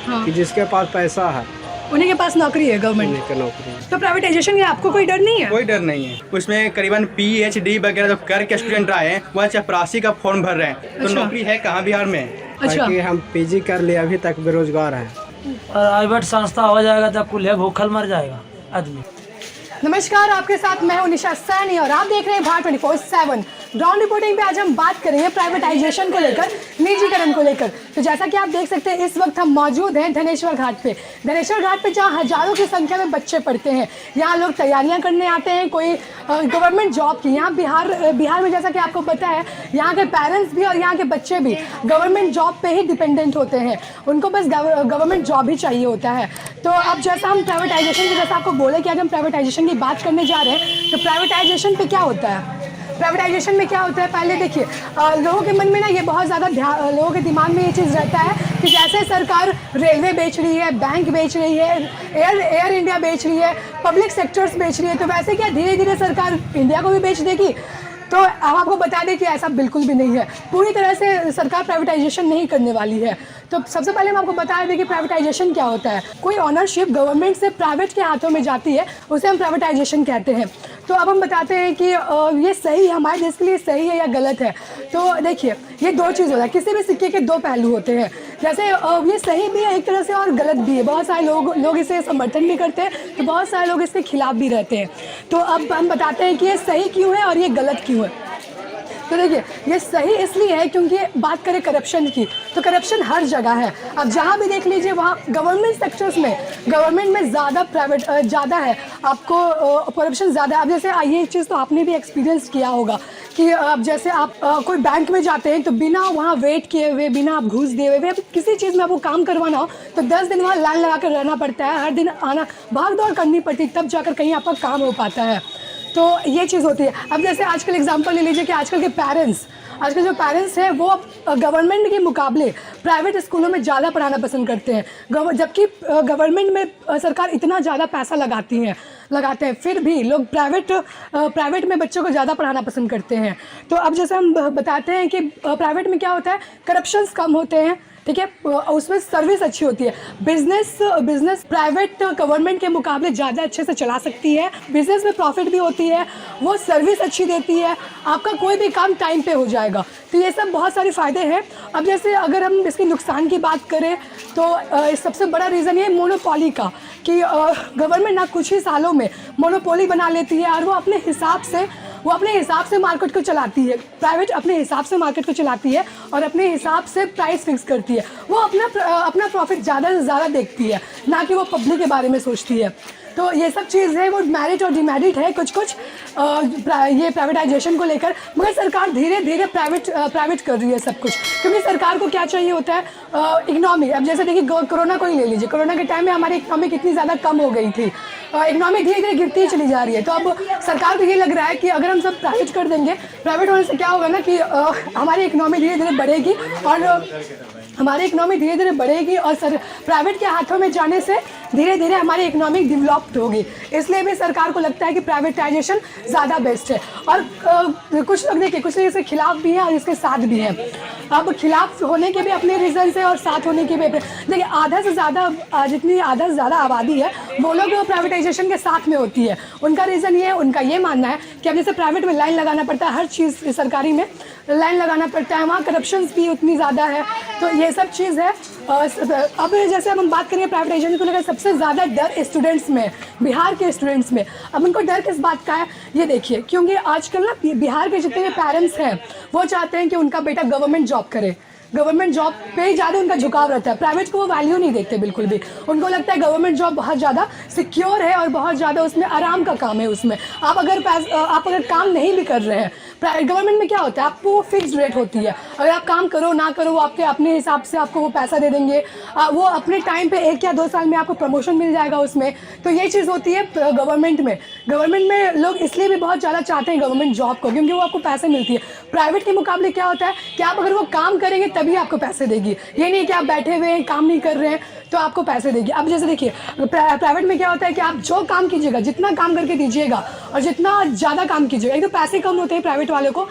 कि जिसके पास पैसा है उन्हीं के पास नौकरी है गवर्नमेंट उन्हीं की नौकरी है। तो प्राइवेटाइजेशन का आपको कोई डर नहीं है? कोई डर नहीं है। उसमें करीबन PhD वगैरह जो करके स्टूडेंट आए हैं वह चपरासी का फॉर्म भर रहे हैं, तो अच्छा। नौकरी है कहाँ बिहार में? अच्छा। ताकि हम पीजी कर लिए, अभी तक बेरोजगार हैं। प्राइवेट संस्था हो जाएगा तो कुल भूखल मर जाएगा आदमी। नमस्कार, आपके साथ मैं हूं निशा सैनी और आप देख रहे हैं भारत 24/7 ग्राउंड रिपोर्टिंग पे। आज हम बात करेंगे प्राइवेटाइजेशन को लेकर, निजीकरण को लेकर। तो जैसा कि आप देख सकते हैं इस वक्त हम मौजूद हैं धनेश्वर घाट पे। धनेश्वर घाट पे जहाँ हजारों की संख्या में बच्चे पढ़ते हैं, यहाँ लोग तैयारियां करने आते हैं कोई गवर्नमेंट जॉब की। यहाँ बिहार में जैसा कि आपको पता है यहाँ के पेरेंट्स भी और यहाँ के बच्चे भी गवर्नमेंट जॉब पे ही डिपेंडेंट होते हैं, उनको बस गवर्नमेंट जॉब ही चाहिए होता है। तो अब जैसा हम प्राइवेटाइजेशन की, जैसा आपको बोले कि आज हम प्राइवेटाइजेशन की बात करने जा रहे हैं, तो प्राइवेटाइजेशन पे क्या होता है? प्राइवेटाइजेशन में क्या होता है, पहले देखिए लोगों के मन में ना ये बहुत ज़्यादा लोगों के दिमाग में ये चीज़ रहता है कि जैसे सरकार रेलवे बेच रही है, बैंक बेच रही है, एयर इंडिया बेच रही है, पब्लिक सेक्टर्स बेच रही है, तो वैसे क्या धीरे धीरे सरकार इंडिया को भी बेच देगी? तो हम आपको बता दें कि ऐसा बिल्कुल भी नहीं है। पूरी तरह से सरकार प्राइवेटाइजेशन नहीं करने वाली है। तो सबसे पहले हम आपको बता दें कि प्राइवेटाइजेशन क्या होता है। कोई ऑनरशिप गवर्नमेंट से प्राइवेट के हाथों में जाती है, उसे हम प्राइवेटाइजेशन कहते हैं। तो अब हम बताते हैं कि ये सही है, हमारे देश के लिए सही है या गलत है। तो देखिए ये दो चीज़ होता है, किसी भी सिक्के के दो पहलू होते हैं। जैसे ये सही भी है एक तरह से और गलत भी है। बहुत सारे लोग इसे समर्थन भी करते हैं, तो बहुत सारे लोग इसके खिलाफ भी रहते हैं। तो अब हम बताते हैं कि ये सही क्यों है और ये गलत क्यों है। तो देखिए ये सही इसलिए है क्योंकि बात करें करप्शन की, तो करप्शन हर जगह है। अब जहाँ भी देख लीजिए वहाँ गवर्नमेंट सेक्टर्स में, गवर्नमेंट में ज़्यादा प्राइवेट ज़्यादा है, आपको करप्शन ज़्यादा है। अब जैसे ये चीज़ तो आपने भी एक्सपीरियंस किया होगा कि अब जैसे आप कोई बैंक में जाते हैं तो बिना वहाँ वेट किए हुए, बिना आप घूस दिए हुए, किसी चीज़ में आपको काम करवाना हो तो 10 दिन वहाँ लाइन लगा कर रहना पड़ता है, हर दिन आना, भाग दौड़ करनी पड़ती है, तब जाकर कहीं आपका काम हो पाता है। तो ये चीज़ होती है। अब जैसे आजकल एग्जांपल ले लीजिए कि आजकल के पेरेंट्स, आजकल जो पेरेंट्स हैं वो गवर्नमेंट के मुकाबले प्राइवेट स्कूलों में ज़्यादा पढ़ाना पसंद करते हैं, जबकि गवर्नमेंट में सरकार इतना ज़्यादा पैसा लगाते हैं, फिर भी लोग प्राइवेट में बच्चों को ज़्यादा पढ़ाना पसंद करते हैं। तो अब जैसे हम बताते हैं कि प्राइवेट में क्या होता है, करप्शंस कम होते हैं, ठीक है, उसमें सर्विस अच्छी होती है। बिजनेस प्राइवेट गवर्नमेंट के मुकाबले ज़्यादा अच्छे से चला सकती है, बिजनेस में प्रॉफिट भी होती है, वो सर्विस अच्छी देती है, आपका कोई भी काम टाइम पे हो जाएगा। तो ये सब बहुत सारे फ़ायदे हैं। अब जैसे अगर हम इसके नुकसान की बात करें तो सबसे बड़ा रीज़न ये मोनोपोली का, कि गवर्नमेंट ना कुछ ही सालों में मोनोपोली बना लेती है और वो अपने हिसाब से मार्केट को चलाती है। प्राइवेट अपने हिसाब से मार्केट को चलाती है और अपने हिसाब से प्राइस फिक्स करती है। वो अपना प्रॉफिट ज़्यादा से ज़्यादा देखती है, ना कि वो पब्लिक के बारे में सोचती है। तो ये सब चीज़ है, वो मेरिट और डिमेरिट है कुछ ये प्राइवेटाइजेशन को लेकर। मगर सरकार धीरे धीरे प्राइवेट कर रही है सब कुछ, क्योंकि सरकार को क्या चाहिए होता है, इकनॉमी। अब जैसे देखिए कोरोना को ही ले लीजिए, कोरोना के टाइम में हमारी इकनॉमी कितनी ज़्यादा कम हो गई थी, इकनॉमी धीरे धीरे गिरती ही चली जा रही है। तो अब सरकार को ये लग रहा है कि अगर हम सब प्राइवेट कर देंगे, प्राइवेट होने से क्या होगा ना कि हमारी इकनॉमी धीरे धीरे बढ़ेगी और प्राइवेट के हाथों में जाने से धीरे धीरे हमारी इकोनॉमी डेवलप्ड होगी। इसलिए भी सरकार को लगता है कि प्राइवेटाइजेशन ज़्यादा बेस्ट है। और कुछ लोग देखिए, कुछ लोग इसके खिलाफ भी हैं और इसके साथ भी हैं। अब खिलाफ होने के भी अपने रीजंस हैं और साथ होने के भी देखिए, आधा से ज़्यादा आबादी है वो लोग प्राइवेटाइजेशन के साथ में होती है। उनका रीज़न ये है, उनका ये मानना है कि अब जैसे प्राइवेट में लाइन लगाना पड़ता है, हर चीज़ सरकारी में लाइन लगाना पड़ता है, वहाँ करप्शन भी उतनी ज़्यादा है। तो ये सब चीज़ है। अब जैसे हम बात करेंगे प्राइवेटाइजेशन को लेकर, सबसे ज़्यादा डर स्टूडेंट्स में, बिहार के स्टूडेंट्स में। अब उनको डर किस बात का है, ये देखिए, क्योंकि आजकल ना बिहार के जितने भी पेरेंट्स हैं वो चाहते हैं कि उनका बेटा गवर्नमेंट जॉब करे, गवर्नमेंट जॉब पे ज़्यादा उनका झुकाव रहता है। प्राइवेट को वो वैल्यू नहीं देते बिल्कुल भी। उनको लगता है गवर्नमेंट जॉब बहुत ज़्यादा सिक्योर है और बहुत ज़्यादा उसमें आराम का काम है। उसमें आप अगर काम नहीं भी कर रहे हैं, गवर्नमेंट में क्या होता है, आपको फिक्स्ड रेट होती है, अगर आप काम करो ना करो वो आपके अपने हिसाब से आपको वो पैसा दे देंगे, वो अपने टाइम पे 1 या 2 साल में आपको प्रमोशन मिल जाएगा उसमें। तो ये चीज़ होती है गवर्नमेंट में लोग इसलिए भी बहुत ज़्यादा चाहते हैं गवर्नमेंट जॉब को, क्योंकि वो आपको पैसे मिलती है। प्राइवेट के मुकाबले क्या होता है कि आप अगर वो काम करेंगे तभी आपको पैसे देगी, ये नहीं कि आप बैठे हुए हैं काम नहीं कर रहे हैं। तो आपको पैसे देगी। अब जैसे देखिए प्राइवेट में क्या होता है कि आप जो काम कीजिएगा, जितना काम करके दीजिएगा और जितना ज़्यादा काम कीजिएगा, एक तो पैसे कम होते हैं प्राइवेट वालों को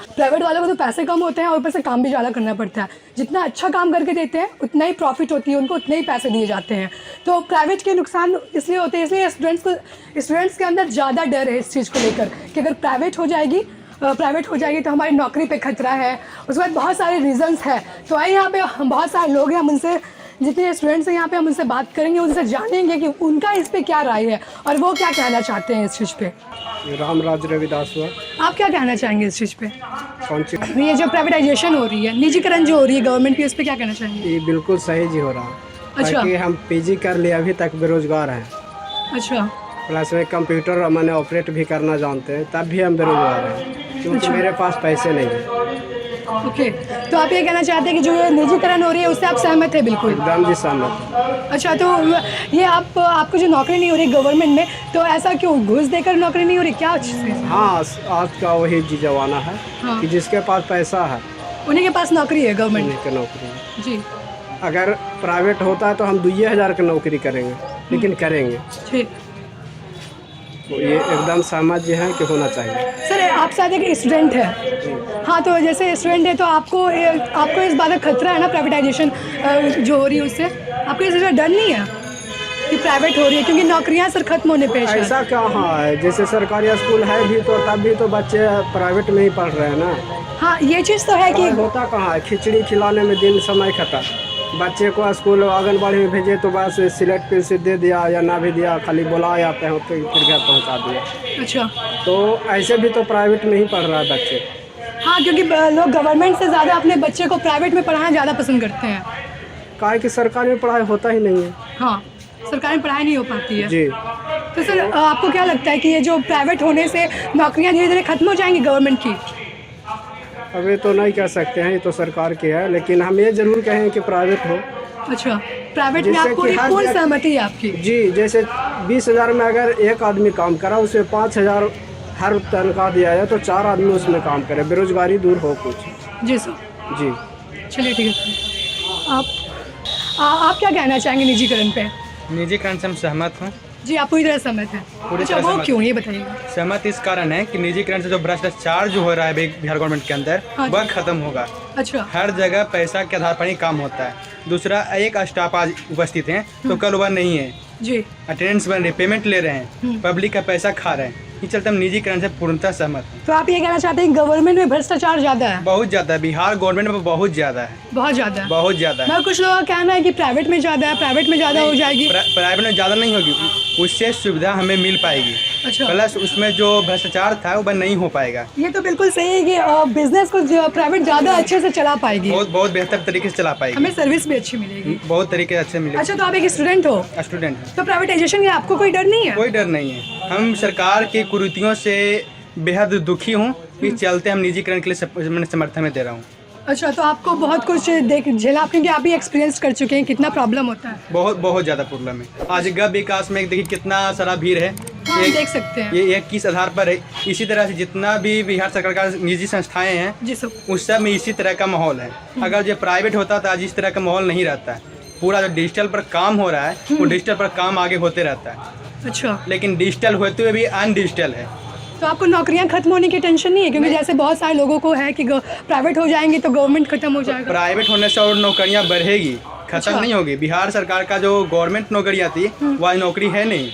तो पैसे कम होते हैं और ऊपर से काम भी ज़्यादा करना पड़ता है। जितना अच्छा काम करके देते हैं उतना ही प्रॉफिट होती है, उनको उतने ही पैसे दिए जाते हैं। तो प्राइवेट के नुकसान इसलिए होते हैं, इसलिए स्टूडेंट्स के अंदर ज़्यादा डर है इस चीज़ को लेकर कि अगर प्राइवेट हो जाएगी तो हमारी नौकरी पे खतरा है। उसके बाद बहुत सारे रीजंस है। तो आइए यहाँ पे हम बहुत सारे लोग हैं, हम उनसे जितने स्टूडेंट्स हैं यहाँ पे हम उनसे बात करेंगे, उनसे जानेंगे कि उनका इस पे क्या राय है और वो क्या कहना चाहते हैं इस चीज़ पे। रामराज रविदास हुआ। आप क्या कहना चाहेंगे इस चीज़ पे? कौन सी? ये जो प्राइवेटाइजेशन हो रही है, निजीकरण जो हो रही है गवर्नमेंट की, उस पर क्या कहना चाहेंगे? ये बिल्कुल सही जी हो रहा है। अच्छा। ताकि हम पीजी कर लिए, अभी तक बेरोजगार हैं। अच्छा। प्लस में कंप्यूटर मैंने ऑपरेट भी करना जानते हैं, तब भी हम बेरोजगार हैं क्योंकि मेरे पास पैसे नहीं हैं। ओके, तो आप ये कहना चाहते हैं कि जो ये निजीकरण हो रही है उससे आप सहमत है? बिल्कुल एकदम जी सहमत। अच्छा, तो ये आपको जो नौकरी नहीं हो रही गवर्नमेंट में, तो ऐसा क्यों? घूस देकर नौकरी नहीं हो रही क्या? हाँ, आज का वही जी जमाना है। हाँ। कि जिसके पास पैसा है उन्हीं के पास नौकरी है गवर्नमेंट उन्हीं की नौकरी है। जी। अगर प्राइवेट होता है तो हम 2,000 की नौकरी करेंगे, लेकिन करेंगे ठीक। तो ये एकदम सहमत जी हैं कि होना चाहिए। सर आप शायद एक स्टूडेंट है। हाँ, तो जैसे स्टूडेंट है तो आपको इस बात का खतरा है ना, प्राइवेटाइजेशन जो हो रही है उससे आपको इससे डर नहीं है कि प्राइवेट हो रही है? क्योंकि नौकरियां सर खत्म होने पे है। ऐसा कहाँ है, जैसे सरकारी स्कूल है भी तो तब भी तो बच्चे प्राइवेट में ही पढ़ रहे हैं ना। हाँ, ये चीज़ तो है कि होता कहाँ है, खिचड़ी खिलाने में दिन समय खत्म। बच्चे को स्कूल आंगनबाड़ी में भेजे तो बस सिलेक्ट पे से दे दिया या ना भी दिया, खाली बुलाया आते हैं तो फिर घर पहुँचा दिया। अच्छा, तो ऐसे भी तो प्राइवेट में ही पढ़ रहा है बच्चे। हाँ, क्योंकि लोग गवर्नमेंट से ज़्यादा अपने बच्चे को प्राइवेट में पढ़ाना ज़्यादा पसंद करते हैं। काहे कि सरकारी में पढ़ाई होता ही नहीं है। हाँ, सरकारी पढ़ाई नहीं हो पाती है जी। तो सर आपको क्या लगता है कि ये जो प्राइवेट होने से नौकरियां धीरे धीरे खत्म हो जाएंगी गवर्नमेंट की? अभी तो नहीं कह सकते हैं, ये तो सरकार की है, लेकिन हम ये जरूर कहें कि प्राइवेट हो। अच्छा, प्राइवेट में जिससे आपको कि हर पूर्ण जगह- सहमति है आपकी? जी, जैसे 20,000 में अगर एक आदमी काम करा, उसे 5,000 हर तनख्वाह दिया जाए तो 4 आदमी उसमें काम करे, बेरोजगारी दूर हो कुछ। जी सर। जी। चलिए ठीक है सर। आप क्या कहना चाहेंगे निजीकरण पे? निजीकरण से हम सहमत हूँ। जी, आप पूरी तरह सहमत हैं? पूरी अच्छा, तरह वो सहमत। क्यों, ये बताइएगा। सहमत इस कारण है कि निजीकरण से जो भ्रष्टाचार जो हो रहा है बिहार गवर्नमेंट के अंदर, हाँ। वह खत्म होगा। अच्छा। हर जगह पैसा के आधार पर ही काम होता है। दूसरा, एक स्टाफ आज उपस्थित हैं तो कल वह नहीं है, जी। अटेंडेंस बन रही, पेमेंट ले रहे हैं, पब्लिक का पैसा खा रहे हैं। इस चलते हम निजीकरण से पूर्णतः सहमत हैं। तो आप ये कहना चाहते हैं कि गवर्नमेंट में भ्रष्टाचार ज़्यादा है? बहुत ज़्यादा है, बिहार गवर्नमेंट में बहुत ज़्यादा है। बहुत ज़्यादा है? बहुत ज़्यादा है। मैं कुछ लोगों का कहना है कि प्राइवेट में ज़्यादा है, प्राइवेट में ज़्यादा हो जाएगी। प्राइवेट में ज़्यादा नहीं होगी, उससे सुविधा हमें मिल पाएगी। अच्छा। प्लस उसमें जो भ्रष्टाचार था वो नहीं हो पाएगा। ये तो बिल्कुल सही है कि बिजनेस को प्राइवेट ज़्यादा अच्छे से चला पाएगी, बहुत बेहतर तरीके से चला पाएगी, हमें सर्विस भी अच्छी मिलेगी। बहुत तरीके से अच्छे मिलेगा। अच्छा, तो आप एक स्टूडेंट हो, स्टूडेंट है, तो प्राइवेटाइजेशन के आपको कोई डर नहीं है? कोई डर नहीं है। हम सरकार की कुरीतियों से बेहद दुखी हूँ, इस चलते हम निजीकरण के लिए मैं समर्थन में दे रहा हूँ। अच्छा, तो आपको बहुत कुछ झेला, क्योंकि आप भी एक्सपीरियंस कर चुके हैं कितना प्रॉब्लम होता है। बहुत ज़्यादा प्रॉब्लम है। आज गव विकास में देखिए कितना सारा भीड़ है, हाँ, हम देख सकते हैं। ये किस आधार पर है। इसी तरह से जितना भी बिहार सरकार का निजी संस्थाएं हैं, जी सर, उस सब में इसी तरह का माहौल है। अगर जो प्राइवेट होता तो आज इस तरह का माहौल नहीं रहता है। पूरा जो डिजिटल पर काम हो रहा है वो डिजिटल पर काम आगे होते रहता है। अच्छा, लेकिन डिजिटल होते हुए भी अनडिजिटल है। तो आपको नौकरियां खत्म होने की टेंशन नहीं है? क्योंकि जैसे बहुत सारे लोगों को है कि प्राइवेट हो जाएंगी तो गवर्नमेंट खत्म हो जाएगा। प्राइवेट होने से और नौकरियां बढ़ेगी, खत्म अच्छा। नहीं होगी। बिहार सरकार का जो गवर्नमेंट नौकरियां थी वह नौकरी है नहीं।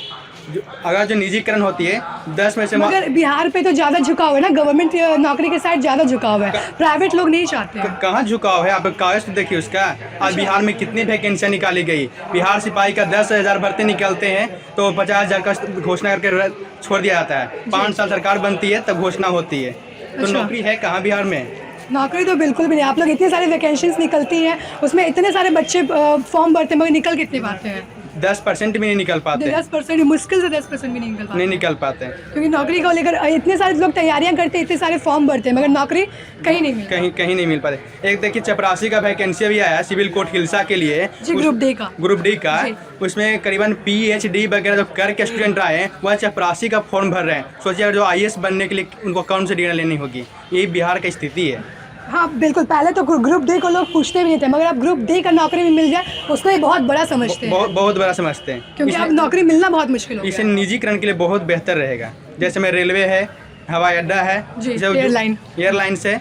अगर जो निजीकरण होती है 10 में से मगर बिहार पे तो ज़्यादा झुकाव है ना, गवर्नमेंट नौकरी के साइड ज़्यादा झुकाव है, प्राइवेट लोग नहीं चाहते हैं। कहाँ झुकाव है? आप कागज तो देखिए उसका। आज बिहार में कितनी वैकेंसियाँ निकाली गई। बिहार सिपाही का 10,000 भर्ती निकलते हैं तो 50,000 का घोषणा करके छोड़ दिया जाता है। 5 साल सरकार बनती है तब घोषणा होती है। तो अच्छा। नौकरी है कहाँ बिहार में? नौकरी तो बिल्कुल भी नहीं। आप लोग इतनी सारी वैकेंसीज निकलती हैं, उसमें इतने सारे बच्चे फॉर्म भरते हैं, मगर निकल कितने पाते हैं? 10% भी नहीं निकल पाते। 10%, मुश्किल से 10% भी नहीं निकल पाते। नहीं निकल पाते हैं, क्योंकि नौकरी को लेकर इतने सारे लोग तैयारियां करते हैं, इतने सारे फॉर्म भरते हैं, मगर नौकरी कहीं नहीं मिलती। कहीं नहीं मिल पाते। एक देखिए चपरासी का वैकेंसी भी आया सिविल कोर्ट हिलसा के लिए, जी, ग्रुप डी का जी। उसमें करीबन PhD वगैरह जो करके स्टूडेंट आए हैं वह चपरासी का फॉर्म भर रहे हैं। सोचिए जो IAS बनने के लिए उनको कौन सी डिग्री लेनी होगी। यही बिहार की स्थिति है। हाँ बिल्कुल, पहले तो ग्रुप डी को लोग पूछते भी नहीं थे, मगर अब ग्रुप डी का नौकरी भी मिल जाए उसको ही बहुत बड़ा समझते हैं, बहुत बड़ा समझते हैं, क्योंकि अब नौकरी मिलना बहुत मुश्किल हो इसे गया है। निजीकरण के लिए बहुत बेहतर रहेगा। जैसे में रेलवे है, हवाई अड्डा है, जी, जो- एयरलाइन से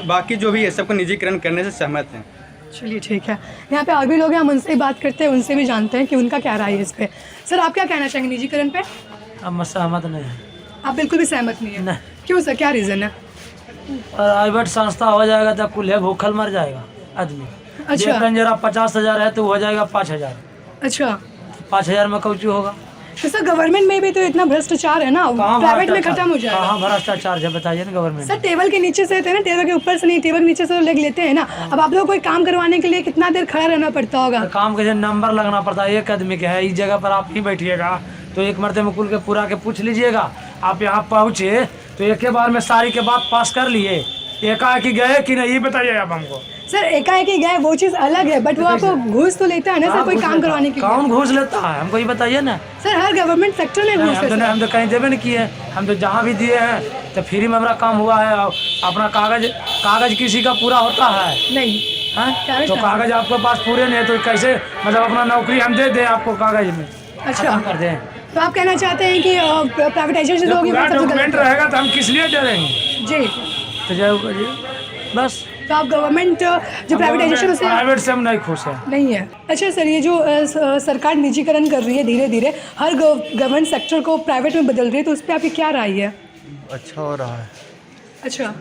बाकी जो भी है सबको निजीकरण करने से सहमत हैं। चलिए ठीक है, यहाँ पे और भी लोग हैं, हम उनसे ही बात करते हैं, उनसे भी जानते हैं कि उनका क्या राय है इस पे। सर आप क्या कहना चाहेंगे निजीकरण पे? अब मैं सहमत नहीं है। आप बिल्कुल भी सहमत नहीं है? नहीं। क्यों सर, क्या रीज़न है? प्राइवेट संस्था हो जाएगा तो कुल्हे भूखल मर जाएगा आदमी। अच्छा। अच्छा। जरा 50,000 है तो हो जाएगा 5,000। अच्छा, 5,000 में कौची होगा? तो सर गवर्नमेंट में भी तो इतना भ्रष्टाचार है ना, प्राइवेट में खत्म हो जाएगा। कहाँ भ्रष्टाचार है बताइए ना गवर्नमेंट। सर टेबल के नीचे से थे ना, टेबल के ऊपर से नहीं, टेबल के नीचे से लेग लेते हैं ना। अब आप लोग कोई काम करवाने के लिए कितना देर खड़ा रहना पड़ता होगा? काम के नंबर लगना पड़ता है, एक आदमी के है, इस जगह पर आप ही बैठिएगा तो एक मरते में कुल के पूरा के पूछ लीजिएगा। आप यहाँ पहुँचे तो एक ही बार में सारी के बात पास कर लिए, एकाएक गए कि नहीं ये बताइए आप हमको। सर एकाएक ही गए वो चीज़ अलग है, बट वो आपको घूस तो लेता है ना सर, कोई काम करवाने के लिए। कौन घूस लेता है हमको ये बताइए ना। सर हर गवर्नमेंट सेक्टर में घूस है। हम तो कहीं देवे नहीं किए, हम तो जहाँ भी दिए हैं तो फ्री में हमारा काम हुआ है। अपना कागज किसी का पूरा होता है नहीं हैं? तो कागज आपके पास पूरे नहीं है तो कैसे मतलब अपना नौकरी हम दे दें आपको कागज में? अच्छा कर दें। तो आप कहना चाहते हैं कि प्राइवेटाइजेशन होगी वो सबसे डॉक्यूमेंट गलत है। रहेगा तो हम किस लिए डरेंगे? जी, तो जो बस तो आप गवर्नमेंट जो प्राइवेटाइजेशन उसे प्राइवेट से हम नहीं खुश है। नहीं है। अच्छा सर, ये जो सरकार निजीकरण कर रही है धीरे धीरे, हर गवर्नमेंट सेक्टर को प्राइवेट में बदल रही है, तो उस पर आपकी क्या राय है? अच्छा हो रहा है। अच्छा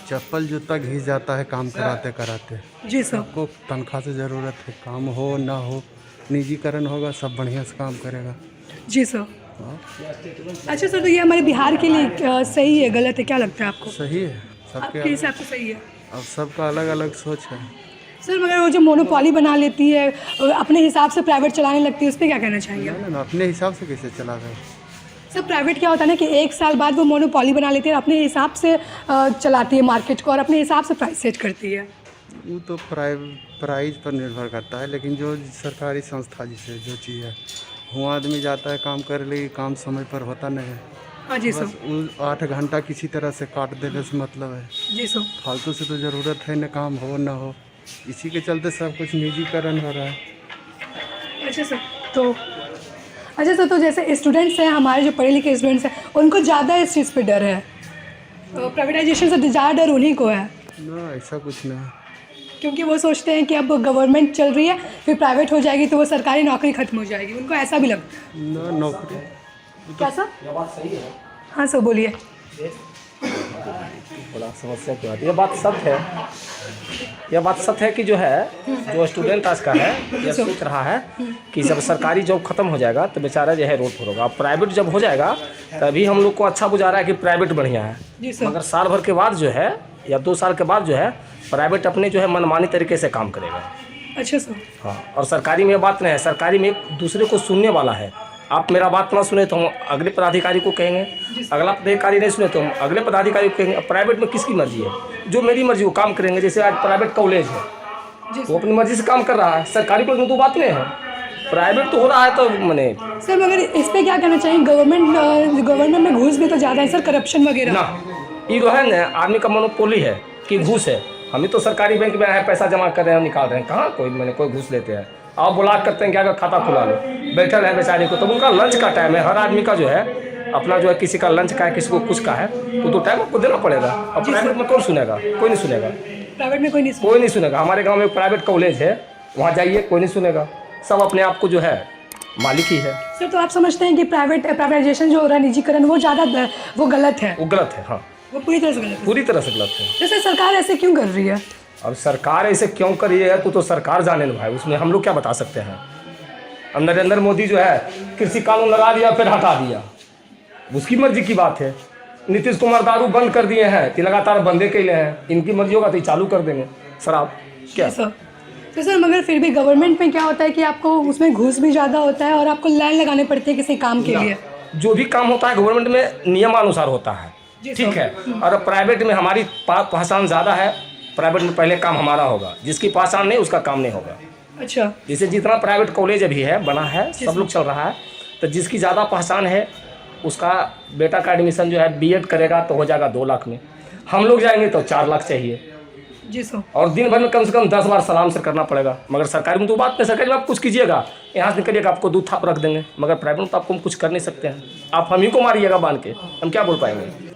चप्पल जूता घिस जाता है काम कराते कराते। जी सर। सबको तनख्वाह से ज़रूरत है, काम हो ना हो निजीकरण होगा सब बढ़िया से काम करेगा। जी सर। अच्छा सर, तो ये हमारे बिहार के लिए सही है गलत है, क्या लगता है आपको? सही है आपके सबके। हिसाब से सही है? अब सबका अलग अलग सोच है। सर मगर वो जो मोनोपॉली बना लेती है, अपने हिसाब से प्राइवेट चलाने लगती है, उस पर क्या कहना चाहेंगे? ना अपने हिसाब से कैसे चला रहे? सर प्राइवेट क्या होता है ना कि 1 साल बाद वो मोनोपॉली बना लेती है, अपने हिसाब से चलाती है मार्केट को और अपने हिसाब से प्राइस सेट करती है। वो तो प्राइस पर निर्भर करता है, लेकिन जो सरकारी संस्था जिसे जो चीज़ है वहाँ आदमी जाता है काम कर ले, काम समय पर होता नहीं है। हाँ जी सर। बस वो 8 घंटा किसी तरह से काट देने से मतलब है। जी सर। फालतू से तो ज़रूरत है न, काम हो ना हो, इसी के चलते सब कुछ निजीकरण हो रहा है। अच्छा सर, तो जैसे स्टूडेंट्स हैं हमारे, जो पढ़े लिखे स्टूडेंट्स हैं, उनको ज़्यादा इस चीज़ पे डर है, प्राइवेटाइजेशन से ज़्यादा डर उन्हीं को है, ना ऐसा कुछ नहीं। क्योंकि वो सोचते हैं कि अब गवर्नमेंट चल रही है फिर प्राइवेट हो जाएगी तो वो सरकारी नौकरी खत्म हो जाएगी, उनको ऐसा भी लगता है। ना नौकरी क्या सर? हाँ सर बोलिए। बड़ा समस्या की बात, ये बात सत्य है, यह बात सत्य है कि जो है जो स्टूडेंट आज का है यह सोच रहा है कि जब सरकारी जॉब खत्म हो जाएगा तो बेचारा जो है रोड पर होगा। अब प्राइवेट जब हो जाएगा तभी हम लोग को अच्छा बुझा रहा है कि प्राइवेट बढ़िया है, जी सर। मगर साल भर के बाद जो है या 2 साल के बाद जो है प्राइवेट अपने जो है मनमानी तरीके से काम करेगा। अच्छा सर। हाँ, और सरकारी में बात नहीं है, सरकारी में एक दूसरे को सुनने वाला है। आप मेरा बात ना सुने तो हम अगले पदाधिकारी को कहेंगे, अगला पदाधिकारी नहीं सुने तो हम अगले पदाधिकारी को कहेंगे। प्राइवेट में किसकी मर्जी है? जो मेरी मर्जी वो काम करेंगे। जैसे आज प्राइवेट कॉलेज है वो अपनी मर्जी से काम कर रहा है, सरकारी कॉलेज में तो बात नहीं है, प्राइवेट तो हो रहा है। तो मैंने सर मगर इस पे क्या कहना चाहिए? गवर्नमेंट में घूस भी तो ज़्यादा है सर, करप्शन वगैरह ना, ये जो है ना आदमी का मोनोपोली है कि घूस है। हम ही तो सरकारी बैंक में है, पैसा जमा कर रहे हैं, निकाल रहे हैं, कहाँ कोई घूस लेते हैं। आप ब्लॉक करते हैं कि अगर खाता खुला लो, बैठे रहे बेचारे को, तो उनका लंच का टाइम है। हर आदमी का जो है अपना जो है, किसी का लंच का है, किसी को कुछ का है, तो टाइम आपको देना पड़ेगा। अब प्राइवेट में कौन सुनेगा? कोई नहीं सुनेगा। प्राइवेट में कोई नहीं सुनेगा। हमारे गांव में एक प्राइवेट कॉलेज है, वहाँ जाइए कोई नहीं सुनेगा, सब अपने आप को जो है मालिक ही है। सर तो आप समझते हैं कि प्राइवेटाइजेशन जो हो रहा है, निजीकरण, वो ज़्यादा वो गलत है? वो गलत है, हाँ, वो पूरी तरह से गलत है। पूरी तरह से गलत है। जैसे सरकार ऐसे क्यों कर रही है? अब सरकार ऐसे क्यों कर रही है तो सरकार जाने ना भाई, उसमें हम लोग क्या बता सकते हैं। अब नरेंद्र मोदी जो है कृषि कानून लगा दिया फिर हटा दिया, उसकी मर्जी की बात है। नीतीश कुमार दारू बंद कर दिए हैं कि लगातार बंदे के लिए हैं, इनकी मर्जी होगा तो ये चालू कर देंगे शराब क्या। सर तो सर मगर फिर भी गवर्नमेंट में क्या होता है कि आपको उसमें घूस भी ज़्यादा होता है और आपको लाइन लगाने पड़ती है किसी काम के लिए। जो भी काम होता है गवर्नमेंट में नियमानुसार होता है, ठीक है। और प्राइवेट में हमारी पहचान ज़्यादा है, प्राइवेट में पहले काम हमारा होगा, जिसकी पहचान नहीं उसका काम नहीं होगा। अच्छा, जैसे जितना प्राइवेट कॉलेज अभी है बना है, सब लोग चल रहा है, तो जिसकी ज़्यादा पहचान है उसका बेटा का एडमिशन जो है बीएड करेगा तो हो जाएगा 2 लाख में, हम लोग जाएंगे तो 4 लाख चाहिए। जी सर। और दिन भर में कम से कम 10 बार सलाम सर करना पड़ेगा। मगर सरकारी में तो बात नहीं, सरकारी में आप कुछ कीजिएगा, यहाँ से निकलिएगा आपको 2 थाप रख देंगे। मगर प्राइवेट में तो आपको हम कुछ कर नहीं सकते हैं, आप हम ही को मारिएगा बांध के, हम क्या बोल पाएंगे।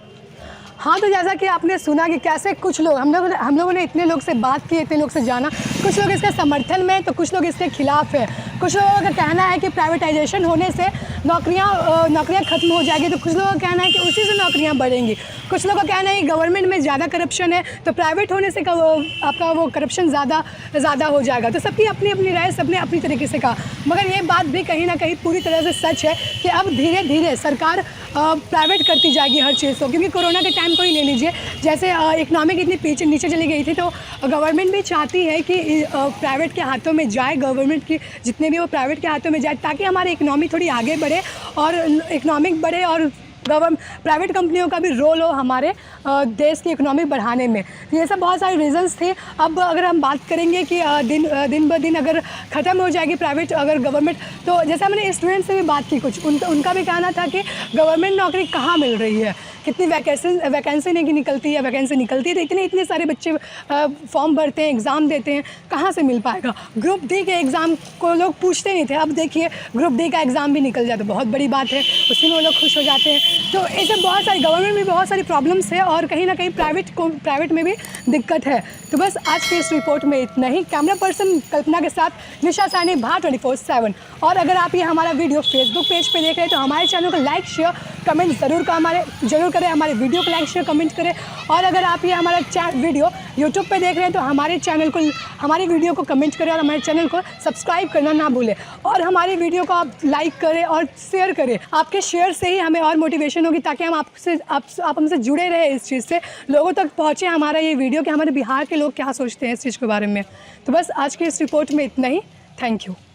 हाँ, तो जैसा कि आपने सुना कि कैसे कुछ लोग हम लोगों ने इतने लोग से बात की, इतने लोग से जाना, कुछ लोग इसके समर्थन में तो कुछ लोग इसके खिलाफ है। कुछ लोगों का कहना है कि प्राइवेटाइजेशन होने से नौकरियां खत्म हो जाएगी, तो कुछ लोगों का कहना है कि उसी से नौकरियां बढ़ेंगी। कुछ लोगों का कहना है कि गवर्नमेंट में ज़्यादा करप्शन है तो प्राइवेट होने से आपका वो करप्शन ज़्यादा हो जाएगा। तो सबकी अपनी अपनी राय, सबने अपनी तरीके से कहा। मगर ये बात भी कहीं ना कहीं पूरी तरह से सच है कि अब धीरे धीरे सरकार प्राइवेट करती जाएगी हर चीज़ को। क्योंकि कोरोना के टाइम को ही ले लीजिए, जैसे इकनॉमिक इतनी नीचे चली गई थी, तो गवर्नमेंट भी चाहती है कि प्राइवेट के हाथों में जाए, गवर्नमेंट की जितने भी वो प्राइवेट के हाथों में जाए, ताकि हमारी इकनॉमी थोड़ी आगे बढ़े और इकनॉमिक बढ़े और प्राइवेट कंपनियों का भी रोल हो हमारे देश की इकोनॉमी बढ़ाने में। ये सब बहुत सारे रीजंस थे। अब अगर हम बात करेंगे कि दिन ब दिन अगर ख़त्म हो जाएगी प्राइवेट, अगर गवर्नमेंट, तो जैसे हमने स्टूडेंट से भी बात की, कुछ उनका भी कहना था कि गवर्नमेंट नौकरी कहाँ मिल रही है, कितनी वैकेंसी नहीं निकलती है, वैकेंसी निकलती है तो इतने सारे बच्चे फॉर्म भरते हैं, एग्ज़ाम देते हैं, कहाँ से मिल पाएगा। ग्रुप डी के एग्ज़ाम को लोग पूछते नहीं थे, अब देखिए ग्रुप डी का एग्ज़ाम भी निकल जाए तो बहुत बड़ी बात है, उसमें वो लोग खुश हो जाते हैं। तो ऐसे बहुत सारी गवर्नमेंट में बहुत सारी प्रॉब्लम्स है और कहीं ना कहीं प्राइवेट में भी दिक्कत है। तो बस आज के इस रिपोर्ट में इतना ही। कैमरा पर्सन कल्पना के साथ निशा सैनी, भारत 24/7। और अगर आप ये हमारा वीडियो फेसबुक पेज पे देख रहे हैं तो हमारे चैनल को लाइक शेयर कमेंट ज़रूर करें, हमारे वीडियो को लाइक शेयर कमेंट करें। और अगर आप ये हमारा वीडियो यूट्यूब पे देख रहे हैं तो हमारी वीडियो को कमेंट करें और हमारे चैनल को सब्सक्राइब करना ना भूलें। और हमारी वीडियो को आप लाइक करें और शेयर करें। आपके शेयर से ही हमें और मोटिवेशन होगी, ताकि हम आप हमसे जुड़े रहे, इस चीज़ से लोगों तक पहुँचे हमारा ये वीडियो कि हमारे बिहार के लोग क्या सोचते हैं इस चीज़ के बारे में। तो बस आज की इस रिपोर्ट में इतना ही। Thank you.